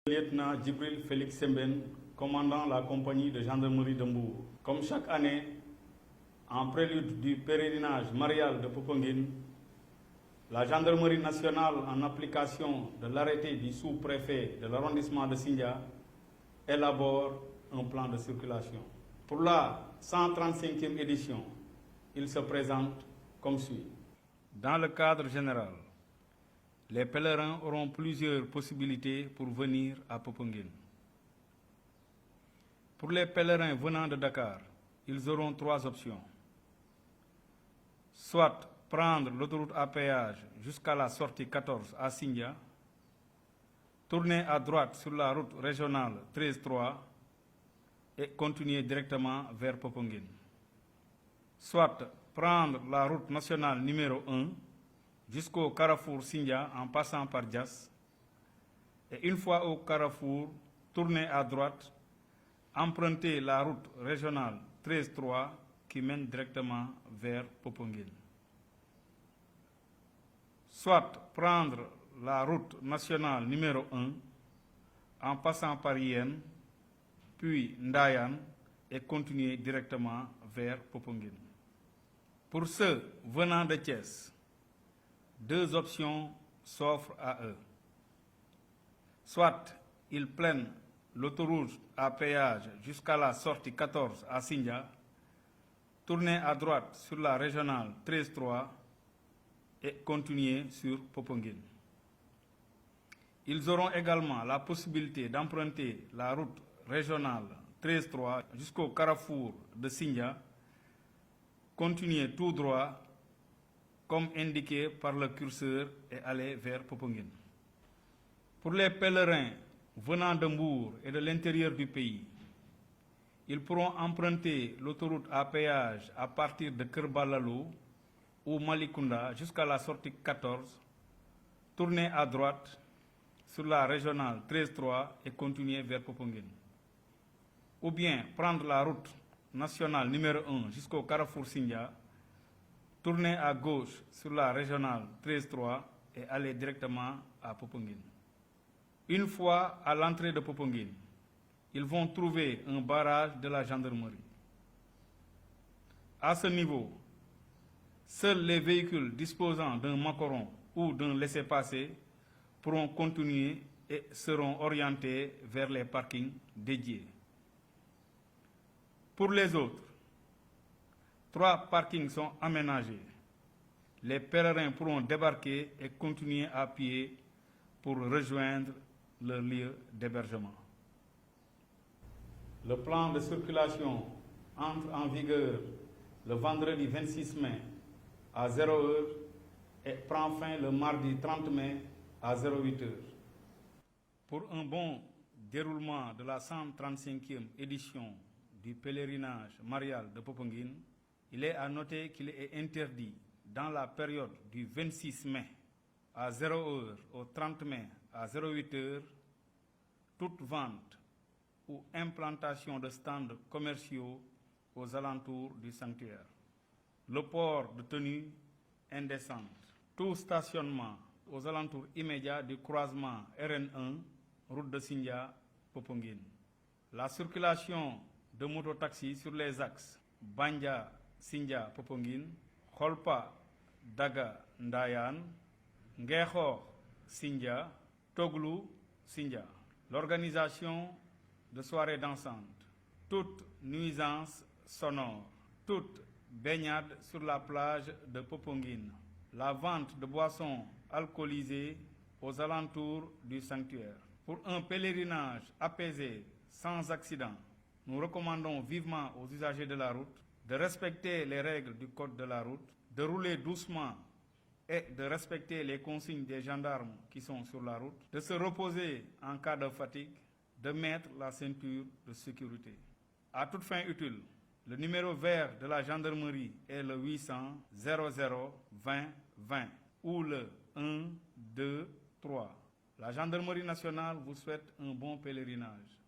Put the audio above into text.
Lieutenant Djibril Félix Semben, commandant la compagnie de gendarmerie de Mbour. Comme chaque année, en prélude du pèlerinage marial de Popenguine, la gendarmerie nationale, en application de l'arrêté du sous-préfet de l'arrondissement de Sindia, élabore un plan de circulation. Pour la 135e édition, il se présente comme suit. Dans le cadre général, les pèlerins auront plusieurs possibilités pour venir à Popenguine. Pour les pèlerins venant de Dakar, ils auront 3 options. Soit prendre l'autoroute à péage jusqu'à la sortie 14 à Sindia, tourner à droite sur la route régionale 13-3 et continuer directement vers Popenguine. Soit prendre la route nationale numéro 1 jusqu'au carrefour Sindia en passant par Dias, et une fois au carrefour, tourner à droite, emprunter la route régionale 13-3 qui mène directement vers Popenguine. Soit prendre la route nationale numéro 1 en passant par Yen, puis Ndayan et continuer directement vers Popenguine. Pour ceux venant de Thiès, 2 options s'offrent à eux. Soit ils prennent l'autoroute à péage jusqu'à la sortie 14 à Sindia, tourner à droite sur la régionale 13-3 et continuer sur Popenguine. Ils auront également la possibilité d'emprunter la route régionale 13-3 jusqu'au carrefour de Sindia, continuer tout droit comme indiqué par le curseur et aller vers Popenguine. Pour les pèlerins venant de Mbour et de l'intérieur du pays, ils pourront emprunter l'autoroute à péage à partir de Kerbalalo ou Malikunda jusqu'à la sortie 14, tourner à droite sur la régionale 13-3 et continuer vers Popenguine. Ou bien prendre la route nationale numéro 1 jusqu'au carrefour Sindia, tourner à gauche sur la régionale 13-3 et aller directement à Popenguine. Une fois à l'entrée de Popenguine, ils vont trouver un barrage de la gendarmerie. À ce niveau, seuls les véhicules disposant d'un macaron ou d'un laissez-passer pourront continuer et seront orientés vers les parkings dédiés. Pour les autres, 3 parkings sont aménagés. Les pèlerins pourront débarquer et continuer à pied pour rejoindre leur lieu d'hébergement. Le plan de circulation entre en vigueur le vendredi 26 mai à 0h et prend fin le mardi 30 mai à 08h. Pour un bon déroulement de la 135e édition du pèlerinage marial de Popenguine, il est à noter qu'il est interdit dans la période du 26 mai à 0h au 30 mai à 08h toute vente ou implantation de stands commerciaux aux alentours du sanctuaire. Le port de tenues indécentes. Tout stationnement aux alentours immédiats du croisement RN1, route de Sindia, Popenguine. La circulation de mototaxis sur les axes Bandia, Sindia, Popenguine, Kholpa, Daga, Ndayan, Ngekho, Sindia, Toglu, Sindia. L'organisation de soirées dansantes, toute nuisance sonore, toute baignade sur la plage de Popenguine, la vente de boissons alcoolisées aux alentours du sanctuaire. Pour un pèlerinage apaisé, sans accident, nous recommandons vivement aux usagers de la route de respecter les règles du code de la route, de rouler doucement et de respecter les consignes des gendarmes qui sont sur la route, de se reposer en cas de fatigue, de mettre la ceinture de sécurité. À toute fin utile, le numéro vert de la gendarmerie est le 800 00 20 20 ou le 1 2 3. La gendarmerie nationale vous souhaite un bon pèlerinage.